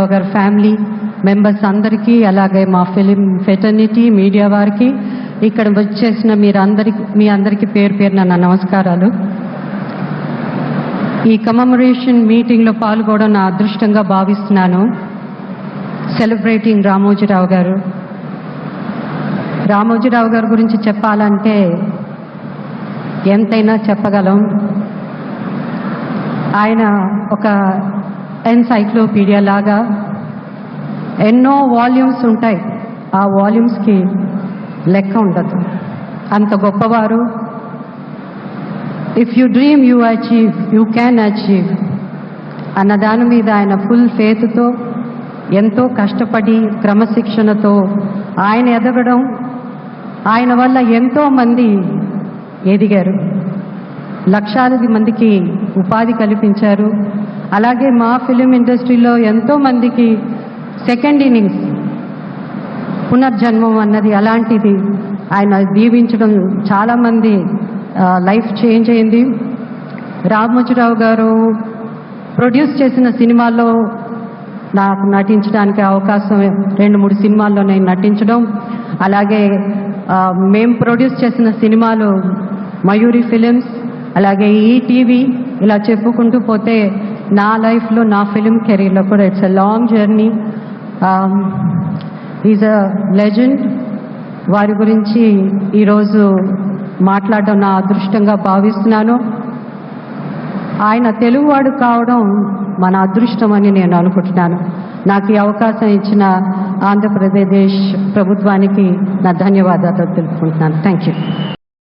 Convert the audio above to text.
రామోజీరావు గారి family members అందరికీ, అలాగే మా ఫిలిం ఫెటర్నిటీ మీడియా వారికి, ఇక్కడ వచ్చేసిన మీ అందరికీ పేరు పేరున నా నమస్కారాలు. ఈ కమమరేషన్ మీటింగ్లో పాల్గొనడం నా అదృష్టంగా భావిస్తున్నాను. సెలబ్రేటింగ్ రామోజీరావు గారు. రామోజీరావు గారి గురించి చెప్పాలంటే ఎంతైనా చెప్పగలం. ఆయన ఒక ఎన్సైక్లోపీడియా లాగా ఎన్నో వాల్యూమ్స్ ఉంటాయి. ఆ వాల్యూమ్స్కి లెక్క ఉండదు. అంత గొప్పవారు. If you dream you achieve, you can achieve అన్న దాని మీద ఆయన ఫుల్ ఫేత్తో, ఎంతో కష్టపడి క్రమశిక్షణతో ఆయన ఎదగడం, ఆయన వల్ల ఎంతో మంది ఎదిగారు. లక్షలాది మందికి ఉపాధి కల్పించారు. అలాగే మా ఫిలిం ఇండస్ట్రీలో ఎంతో మందికి సెకండ్ ఇన్నింగ్స్, పునర్జన్మం అన్నది అలాంటిది ఆయన దీవించడం చాలామంది లైఫ్ చేంజ్ అయింది. రామోజీరావు గారు ప్రొడ్యూస్ చేసిన సినిమాల్లో నాకు నటించడానికి అవకాశం 2-3 సినిమాల్లో నేను నటించడం, అలాగే మేము ప్రొడ్యూస్ చేసిన సినిమాలు మయూరి ఫిలిమ్స్, అలాగే ఈటీవీ, ఇలా చెప్పుకుంటూ పోతే నా లైఫ్లో, నా ఫిలిం కెరీర్లో కూడా it's a long journey. Is a legend. వారి గురించి ఈరోజు మాట్లాడడం నా అదృష్టంగా భావిస్తున్నాను. ఆయన తెలుగువాడు కావడం మన అదృష్టం అని నేను అనుకుంటున్నాను. నాకు ఈ అవకాశం ఇచ్చిన ఆంధ్రప్రదేశ్ ప్రభుత్వానికి నా ధన్యవాదాలు తెలుపుకుంటున్నాను. Thank you.